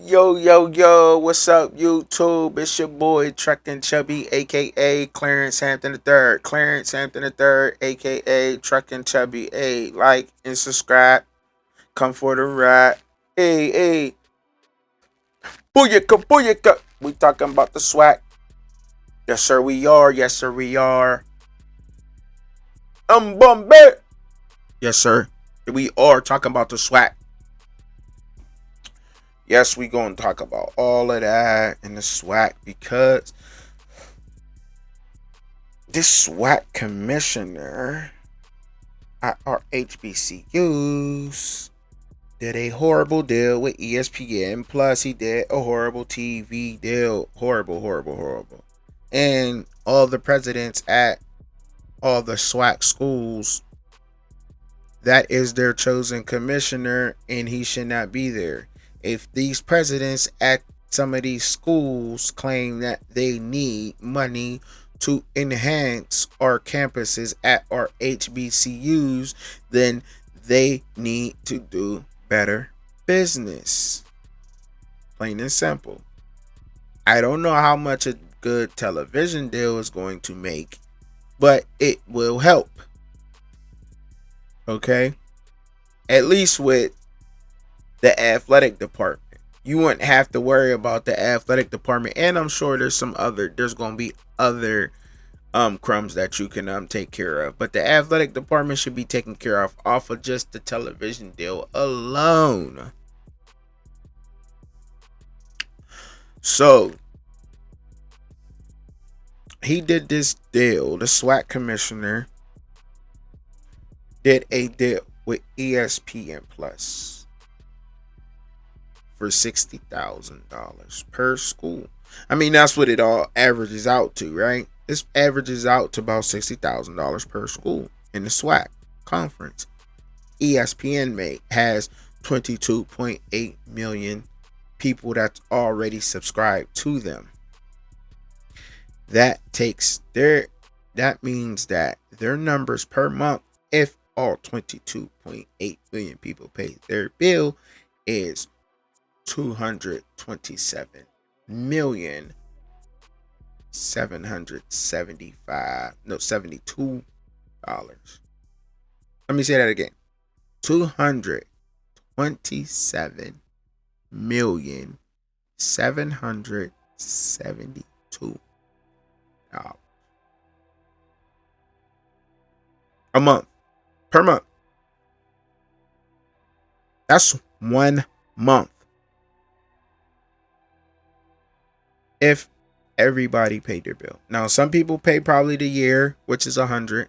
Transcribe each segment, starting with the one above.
Yo, yo, yo, what's up, YouTube? It's your boy, Truckin' Chubby, aka Clarence Hampton III. Clarence Hampton III, aka Truckin' Chubby. Hey, like and subscribe. Come for the ride. Hey. Booyaka, booyaka. We talking about the SWAC. Yes, sir, we are. Yes, sir, we are. Bombay. Yes, sir. We are talking about the SWAC. Yes, we gonna talk about all of that in the SWAC because this SWAC commissioner at our HBCUs did a horrible deal with ESPN. Plus, he did a horrible TV deal. Horrible. And all the presidents at all the SWAC schools, that is their chosen commissioner, and he should not be there. If these presidents at some of these schools claim that they need money to enhance our campuses at our HBCUs, then they need to do better business. Plain and simple. I don't know how much a good television deal is going to make, but it will help. Okay? At least with the athletic department. You wouldn't have to worry about the athletic department, and I'm sure there's going to be other crumbs that you can take care of, but the athletic department should be taken care of off of just the television deal alone. So he did this deal. The SWAC commissioner did a deal with ESPN Plus for $60,000 per school. I mean, that's what it all averages out to, right? This averages out to about $60,000 per school in the SWAC conference. ESPN has 22.8 million people that's already subscribed to them. That means that their numbers per month, if all 22.8 million people pay their bill, is 227 million 72 dollars. Let me say that again. 227,772,000 a month, per month. That's 1 month. If everybody paid their bill. Now, some people pay probably the year, which is 100.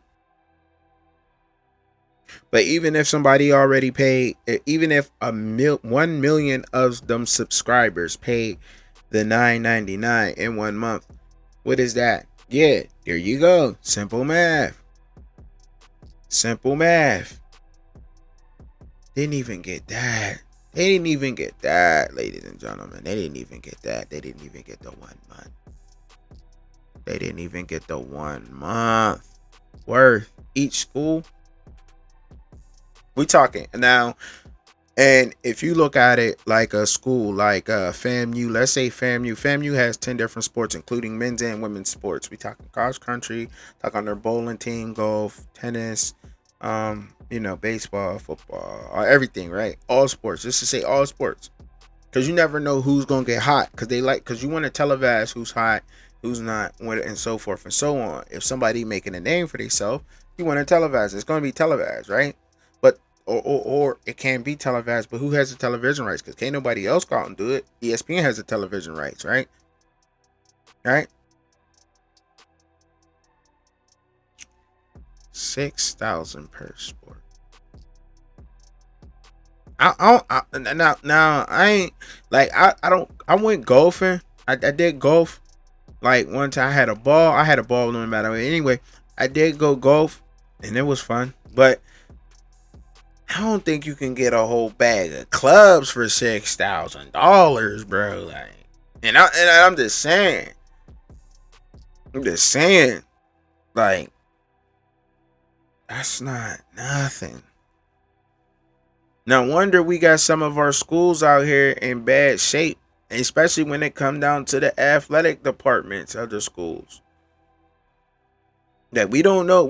But even if somebody already paid, even if 1 million of them subscribers paid the $9.99 in 1 month, what is that? Yeah, there you go. Simple math. Didn't even get that. They didn't even get that, ladies and gentlemen. They didn't even get that. They didn't even get the 1 month. They didn't even get the 1 month worth. Each school, we talking now. And if you look at it like a school, like FAMU, let's say FAMU has 10 different sports, including men's and women's sports. We talking cross country, talking their bowling team, golf, tennis, baseball, football, everything, right? All sports. Just to say all sports, because you never know who's gonna get hot. Because you want to televise who's hot, who's not, and so forth and so on. If somebody making a name for themselves, you want to televise. It's gonna be televised, right? But or it can be televised, but who has the television rights? Because can't nobody else go out and do it. ESPN has the television rights, right? Right? 6,000 per sport. Now I ain't like I went golfing. I did golf like one time. I had a ball no matter what. Anyway, I did go golf and it was fun, but I don't think you can get a whole bag of clubs for $6,000, bro. Like, I'm just saying. Like, that's not nothing. No wonder we got some of our schools out here in bad shape, especially when it come down to the athletic departments of the schools. That we don't know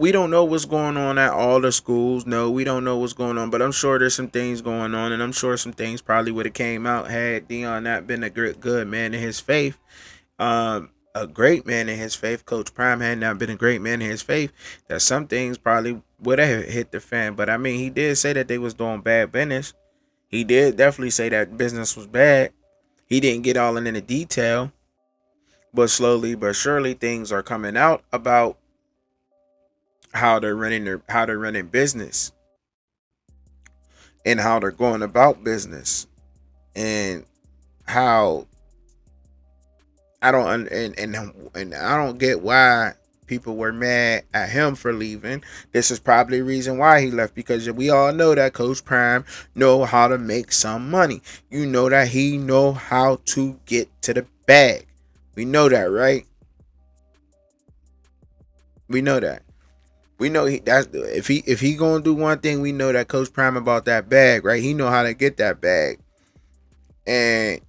what's going on at all the schools. No, we don't know what's going on, but I'm sure there's some things going on, and I'm sure some things probably would have came out had Dion not been a good man in his faith. A great man in his faith. Coach Prime had not been a great man in his faith, that some things probably would have hit the fan. But I mean, he did say that they was doing bad business. He did definitely say that business was bad. He didn't get all into the detail, but slowly but surely things are coming out about how they're running business and how they're going about business, and how and I don't get why people were mad at him for leaving. This is probably the reason why he left, because we all know that Coach Prime know how to make some money. You know that he know how to get to the bag. We know that, right? We know that. We know that's if he gonna do one thing, we know that Coach Prime about that bag, right? He know how to get that bag. And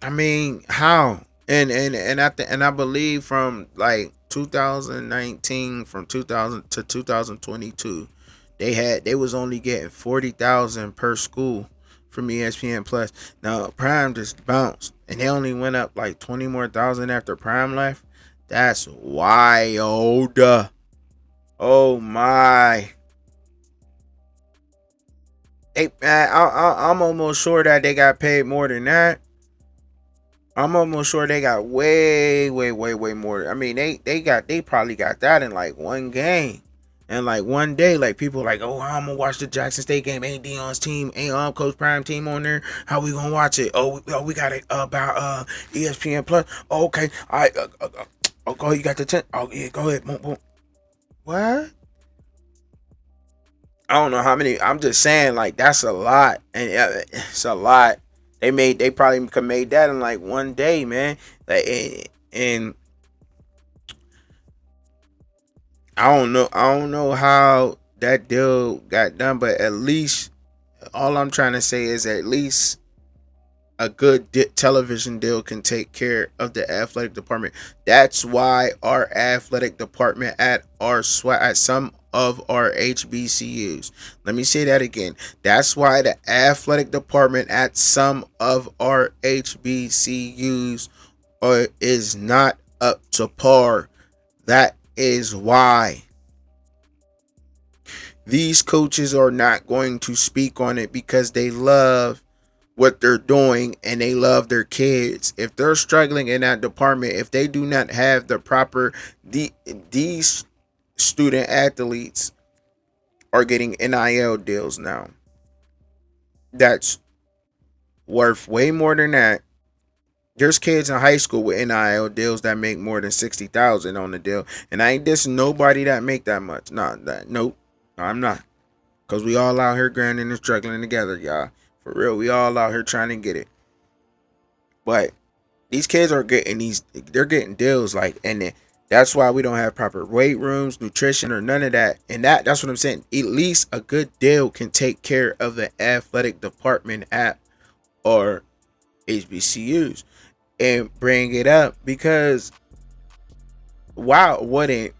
I mean, how? And I believe from like 2019, from 2000 to 2022, they was only getting 40,000 per school from ESPN Plus. Now Prime just bounced, and they only went up like 20 more thousand after Prime left. That's wild. Oh my. I'm almost sure that they got paid more than that. I'm almost sure they got way more. I mean, they probably got that in like one game, and like one day. Like people like, oh, I'm gonna watch the Jackson State game. Ain't Dion's team, ain't Coach Prime team on there? How we gonna watch it? We got it about ESPN Plus. Oh, okay, oh, go. You got the 10. Oh yeah, go ahead. Boom, boom. What? I don't know how many. I'm just saying, like that's a lot, and it's a lot. They probably could made that in like one day, man. Like, and I don't know how that deal got done, but at least all I'm trying to say is at least a good television deal can take care of the athletic department. That's why our athletic department at our SWAT, at some of our HBCUs. Let me say that again. That's why the athletic department at some of our HBCUs is not up to par. That is why these coaches are not going to speak on it, because they love what they're doing and they love their kids. If they're struggling in that department, if they do not have the proper these student athletes are getting NIL deals now. That's worth way more than that. There's kids in high school with NIL deals that make more than 60,000 on the deal, and I ain't dissing nobody that make that much. Nope, I'm not, cause we all out here grinding and struggling together, y'all. For real, we all out here trying to get it. But these kids are getting they're getting deals like, and that's why we don't have proper weight rooms, nutrition, or none of that. And that's what I'm saying. At least a good deal can take care of the athletic department at or HBCUs and bring it up, because why wouldn't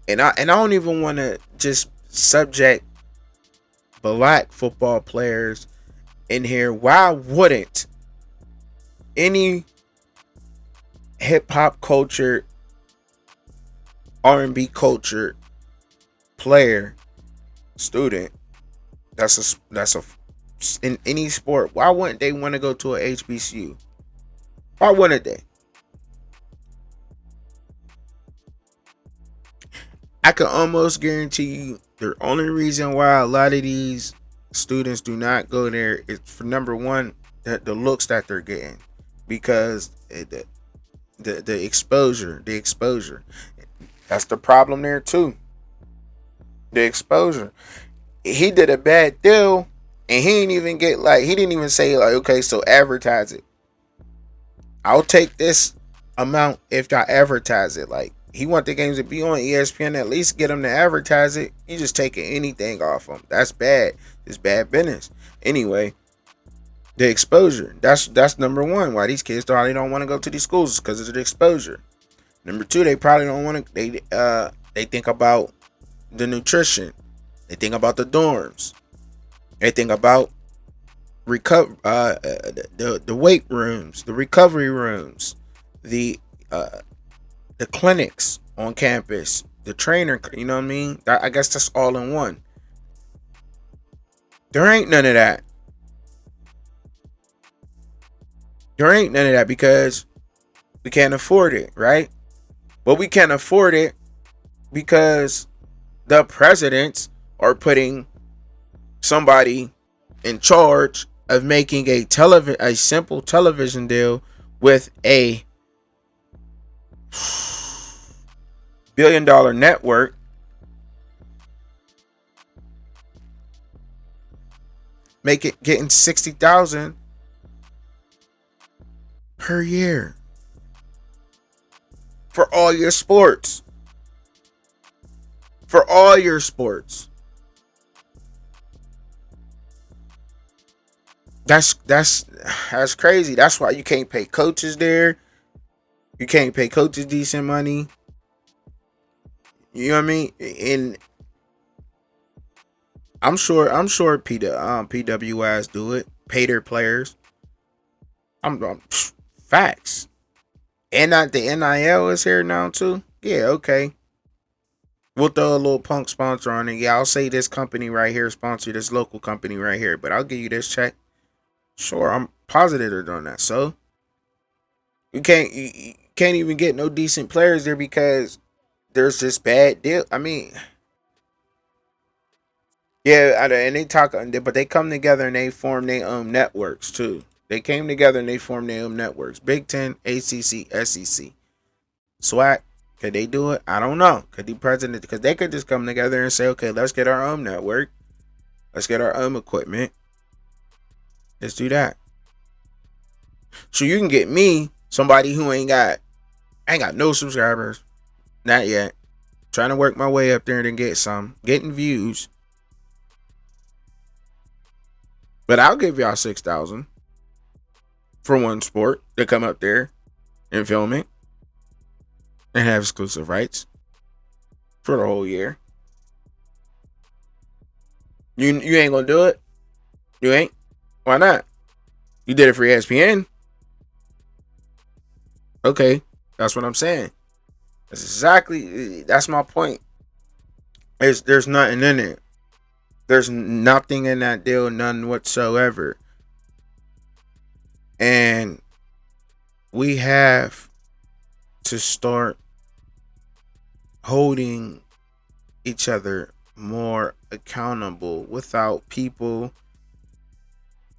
and I don't even want to just subject black football players in here. Why wouldn't any hip hop culture, R&B culture player, student that's a in any sport, why wouldn't they want to go to a HBCU? Why wouldn't they? I can almost guarantee you the only reason why a lot of these students do not go there is for, number one, the looks that they're getting, because the exposure, that's the problem there too. The exposure. He did a bad deal, and he didn't even say like, okay, so advertise it. I'll take this amount if y'all advertise it. Like, He want the games to be on ESPN. At least get them to advertise it. You just taking anything off them. That's bad. It's bad business. Anyway, the exposure. That's number one. Why these kids probably don't want to go to these schools because of the exposure. Number two, they probably don't want to. They think about the nutrition. They think about the dorms. They think about the weight rooms, the recovery rooms, the clinics on campus, the trainer. You know what I mean? I guess that's all in one. There ain't none of that. There ain't none of that because we can't afford it, right? But we can't afford it because the presidents are putting somebody in charge of making a simple television deal with a billion-dollar network, make it getting 60,000 per year for all your sports. For all your sports. That's crazy. That's why you can't pay coaches there. You can't pay coaches decent money. You know what I mean? And I'm sure PWIs do it. Pay their players. I'm facts. And not the NIL is here now too. Yeah, okay. We'll throw a little punk sponsor on it. Yeah, I'll say this company right here sponsor this local company right here, but I'll give you this check. Sure, I'm positive they're doing that. So you can't even get no decent players there because there's this bad deal. I mean, yeah, and they talk, but they come together and they form their own networks too. They came together and they formed their own networks. Big Ten, ACC, SEC, SWAC. Could they do it? I don't know. Could the president? Because they could just come together and say, okay, let's get our own network. Let's get our own equipment. Let's do that. So you can get me, somebody who ain't got no subscribers, not yet. Trying to work my way up there and get some, getting views. But I'll give y'all 6,000 for one sport to come up there and film it and have exclusive rights for the whole year. You ain't gonna do it? You ain't? Why not? You did it for ESPN. Okay, that's what I'm saying. That's my point. There's nothing in it. There's nothing in that deal, none whatsoever. And we have to start holding each other more accountable without people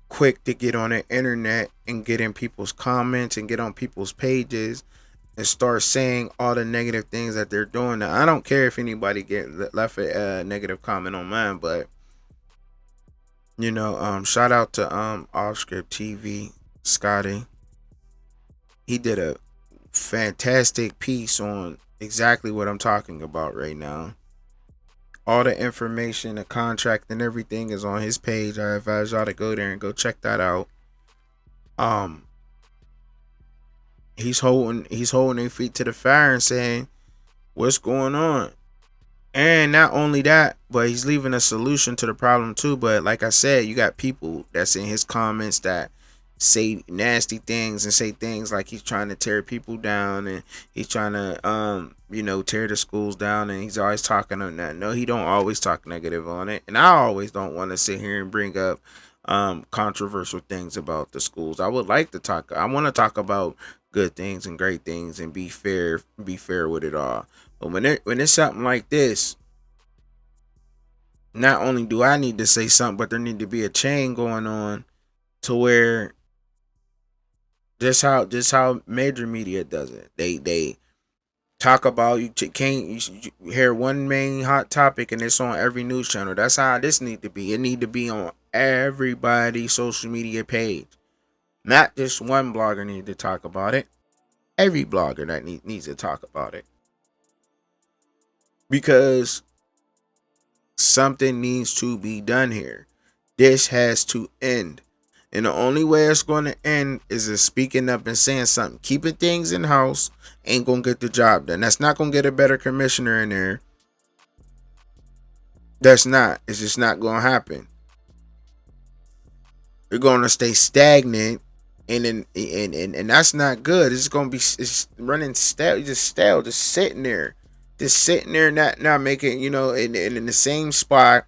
quick to get on the internet and get in people's comments and get on people's pages and start saying all the negative things that they're doing. Now, I don't care if anybody left a negative comment on mine, but shout out to Offscript TV, Scotty. He did a fantastic piece on exactly what I'm talking about right now. All the information, the contract, and everything is on his page. I advise y'all to go there and go check that out. He's holding their feet to the fire and saying, "What's going on?" And not only that, but he's leaving a solution to the problem too. But like I said, you got people that's in his comments that say nasty things and say things like he's trying to tear people down and he's trying to tear the schools down, and he's always talking on that. No, he don't always talk negative on it, and I always don't want to sit here and bring up controversial things about the schools. I want to talk about good things and great things and be fair with it all. But when it's something like this, not only do I need to say something, but there need to be a chain going on to where just how major media does it. They talk about you hear one main hot topic and it's on every news channel. That's how this need to be. It need to be on everybody's social media page. Not just one blogger need to talk about it. Every blogger that needs to talk about it. because something needs to be done here. This has to end. And the only way it's going to end is if speaking up and saying something. Keeping things in house ain't going to get the job done. That's not going to get a better commissioner in there. That's not. It's just not going to happen. You're going to stay stagnant. And that's not good. It's going to be running stale, just sitting there. Just sitting there, not making, in the same spot.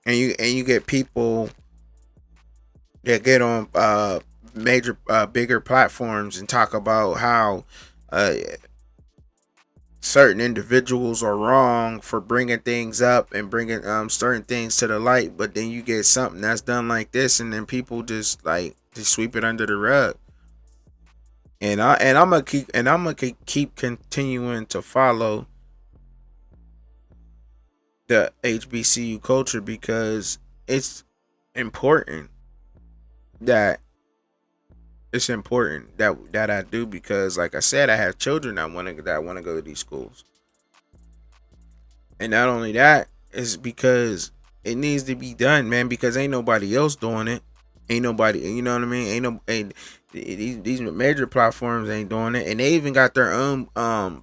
And you get people that get on major bigger platforms and talk about how certain individuals are wrong for bringing things up and bringing certain things to the light, but then you get something that's done like this, and then people just sweep it under the rug. And I'm gonna keep continuing to follow the HBCU culture because it's important that I do, because like I said, I have children that want to go to these schools. And not only that, is because it needs to be done, man, because ain't nobody else doing it. Ain't nobody, you know what I mean? These major platforms ain't doing it, and they even got their own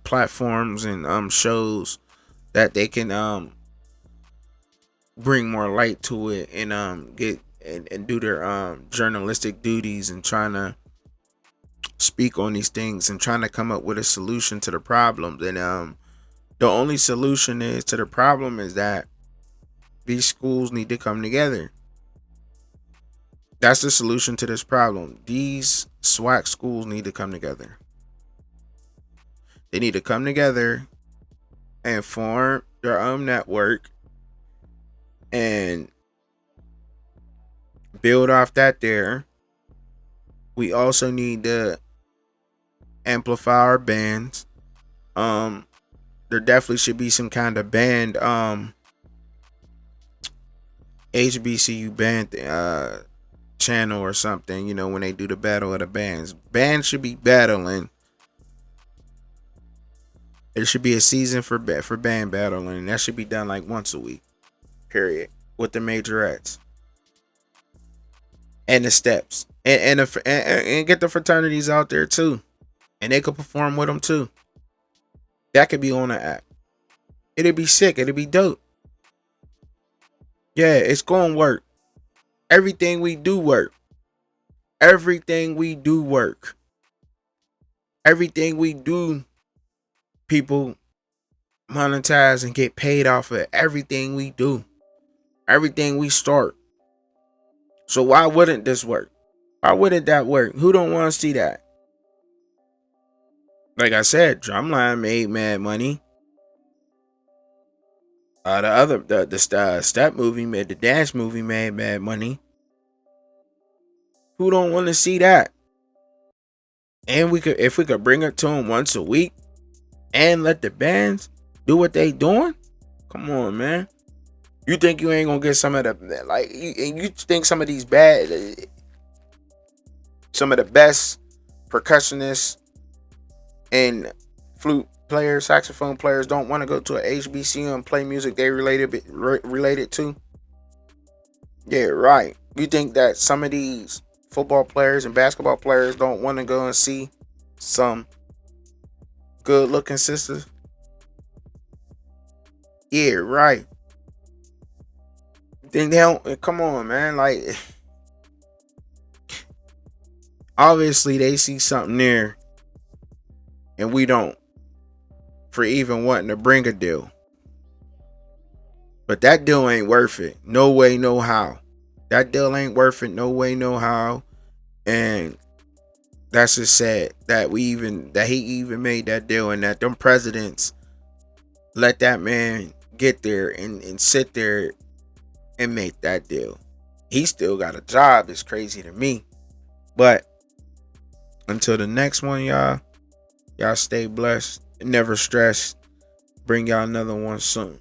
platforms and shows that they can bring more light to it and get and do their journalistic duties and trying to speak on these things and trying to come up with a solution to the problems. And the only solution to the problem is that these schools need to come together. That's the solution to this problem. These SWAC schools need to come together. They need to come together and form their own network and build off that there. We also need to amplify our bands. There definitely should be some kind of band HBCU band channel or something, when they do the battle of the bands. Bands should be battling. There should be a season for band battling, and that should be done like once a week. Period. With the majorettes. And the steps. And get the fraternities out there too. And they could perform with them too. That could be on the app. It'd be sick. It'd be dope. Yeah, it's going to work. Everything we do work. Everything we do work. Everything we do, people monetize and get paid off of everything we do. Everything we start. So why wouldn't this work? Why wouldn't that work? Who don't want to see that? Like I said, Drumline made mad money. The step movie made, the dance movie made mad money. Who don't want to see that? And if we could bring it to them once a week and let the bands do what they doing, come on, man. You think you ain't gonna get some of the you think some of these some of the best percussionists and flute players, saxophone players don't want to go to a HBCU and play music they related to? Yeah, right. You think that some of these football players and basketball players don't want to go and see some good looking sisters? Yeah, right. Think they don't? Come on, man. Like, obviously they see something there and we don't, for even wanting to bring a deal. But that deal ain't worth it. No way, no how. That deal ain't worth it. No way, no how. And that's just sad that he even made that deal, and that them presidents let that man get there and sit there and make that deal. He still got a job. It's crazy to me. But until the next one, y'all stay blessed. Never stress. Bring y'all another one soon.